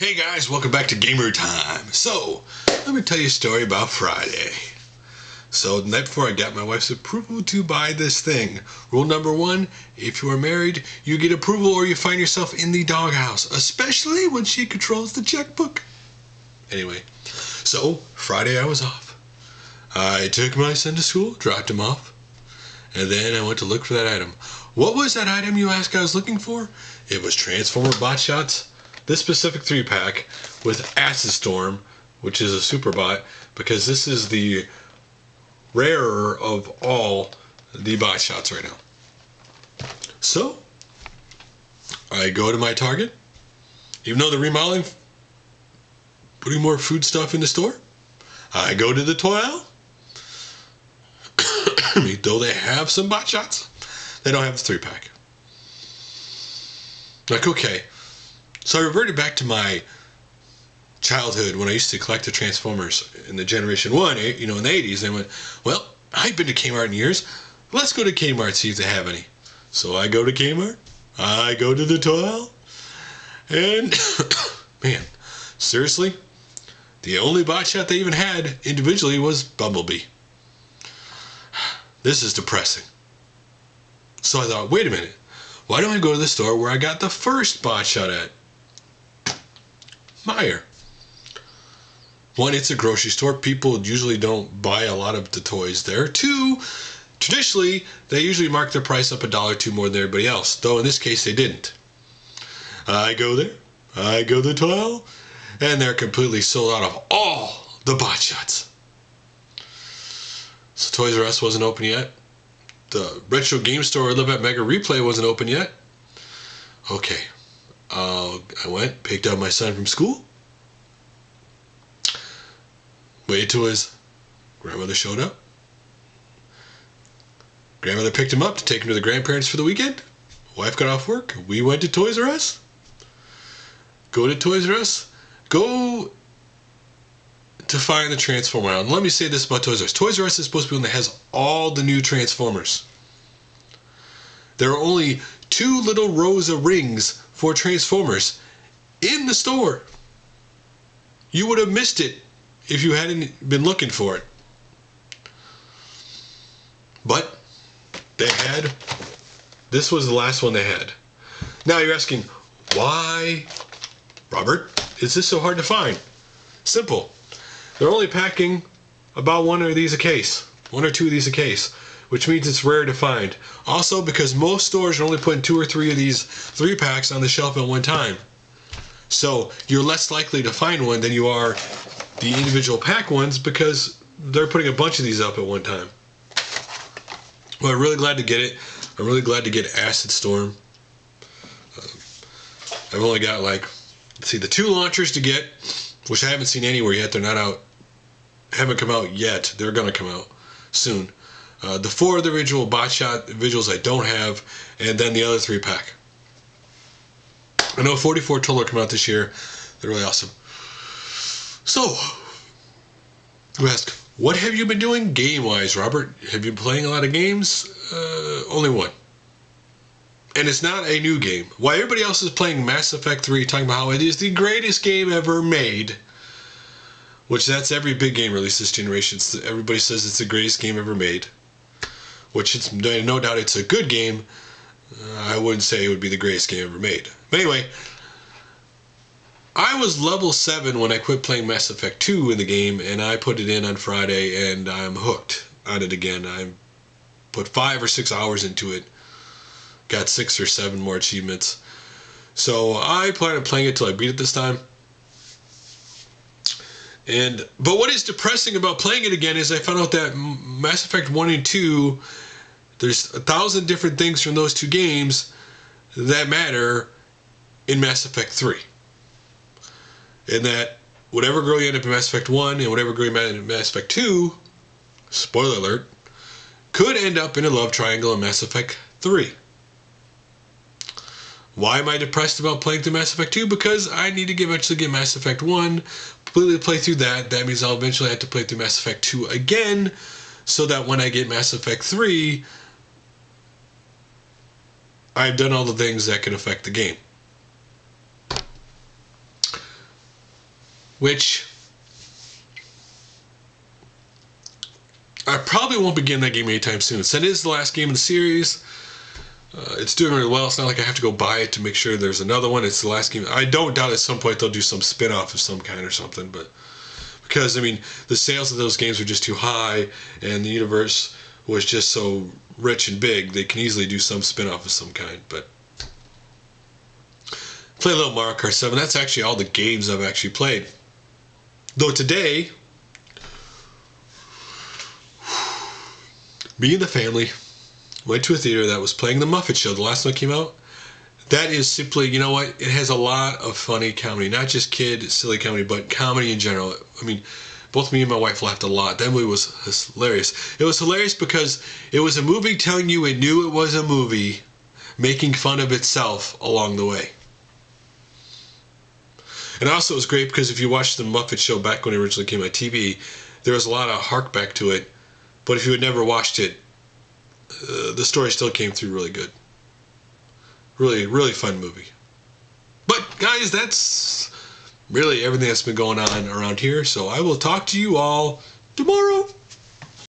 Hey guys, welcome back to Gamertime. So, let me tell you a story about Friday. So, the night before I got my wife's approval to buy this thing. Rule number one, if you are married, you get approval or you find yourself in the doghouse, especially when she controls the checkbook. Anyway, so Friday I was off. I took my son to school, dropped him off, and then I went to look for that item. What was that item, you ask, I was looking for? It was Transformer Bot Shots. This specific 3-pack with Acid Storm, which is a super bot, because this is the rarer of all the bot shots right now. So, I go to my Target, even though they're remodeling, putting more food stuff in the store. I go to the toy aisle, though they have some bot shots, they don't have the 3-pack. Like, okay. So I reverted back to my childhood when I used to collect the Transformers in the Generation 1, in the 80s. And I went, well, I've been to Kmart in years. Let's go to Kmart, see if they have any. So I go to Kmart. I go to the toy aisle. And, man, seriously, the only bot shot they even had individually was Bumblebee. This is depressing. So I thought, wait a minute. Why don't I go to the store where I got the first bot shot at? Meijer. One, it's a grocery store. People usually don't buy a lot of the toys there. Two, traditionally, they usually mark their price up $1 or $2 more than everybody else. Though in this case, they didn't. I go there. I go to the toy aisle. And they're completely sold out of all the bot shots. So Toys R Us wasn't open yet. The retro game store I live at, Mega Replay, wasn't open yet. Okay. I went, picked up my son from school, waited till his grandmother showed up. Grandmother picked him up to take him to the grandparents for the weekend. Wife got off work. We went to Toys R Us. Go to Toys R Us. Go to find the Transformer aisle. And let me say this about Toys R Us. Toys R Us is supposed to be one that has all the new Transformers. There are only 2 little rows of rings for Transformers in the store. You would have missed it if you hadn't been looking for it. But this was the last one they had. Now you're asking, why, Robert, is this so hard to find? Simple. They're only packing about 1 or 2 of these a case, which means it's rare to find. Also, because most stores are only putting 2 or 3 of these 3-packs on the shelf at one time. So you're less likely to find one than you are the individual pack ones, because they're putting a bunch of these up at one time. Well, I'm really glad to get it. I'm really glad to get Acid Storm. I've only got the 2 launchers to get, which I haven't seen anywhere yet. They're not out. Haven't come out yet. They're going to come out soon. The 4 of the original bot shot visuals I don't have, and then the other 3-pack. I know 44 total are coming out this year. They're really awesome. So, you ask, what have you been doing game-wise, Robert? Have you been playing a lot of games? Only one. And it's not a new game. While everybody else is playing Mass Effect 3, talking about how it is the greatest game ever made, which that's every big game released this generation. Everybody says it's the greatest game ever made, which it's no doubt it's a good game. I wouldn't say it would be the greatest game ever made. But anyway, I was level 7 when I quit playing Mass Effect 2 in the game, and I put it in on Friday, and I'm hooked on it again. I put 5 or 6 hours into it. Got 6 or 7 more achievements. So I plan on playing it till I beat it this time. But what is depressing about playing it again is I found out that Mass Effect 1 and 2, there's 1,000 different things from those 2 games that matter in Mass Effect 3. And that whatever girl you end up in Mass Effect 1 and whatever girl you end up in Mass Effect 2, spoiler alert, could end up in a love triangle in Mass Effect 3. Why am I depressed about playing through Mass Effect 2? Because I need to eventually get Mass Effect 1, completely play through that. That means I'll eventually have to play through Mass Effect 2 again, so that when I get Mass Effect 3, I've done all the things that can affect the game. which I probably won't begin that game anytime soon. So it is the last game in the series. It's doing really well. It's not like I have to go buy it to make sure there's another one. It's the last game. I don't doubt at some point they'll do some spin-off of some kind or something, but because, I mean, the sales of those games were just too high and the universe was just so rich and big, they can easily do some spin-off of some kind. But play a little Mario Kart 7. That's actually all the games I've actually played. Though today, me and the family went to a theater that was playing The Muppet Show. The last one came out. That is simply, you know what? It has a lot of funny comedy. Not just kid, silly comedy, but comedy in general. I mean, both me and my wife laughed a lot. That movie was hilarious. It was hilarious because it was a movie telling you it knew it was a movie, making fun of itself along the way. And also it was great because if you watched The Muppet Show back when it originally came on TV, there was a lot of hark back to it. But if you had never watched it, the story still came through really good. Really, really fun movie. But guys, that's really everything that's been going on around here. So I will talk to you all tomorrow.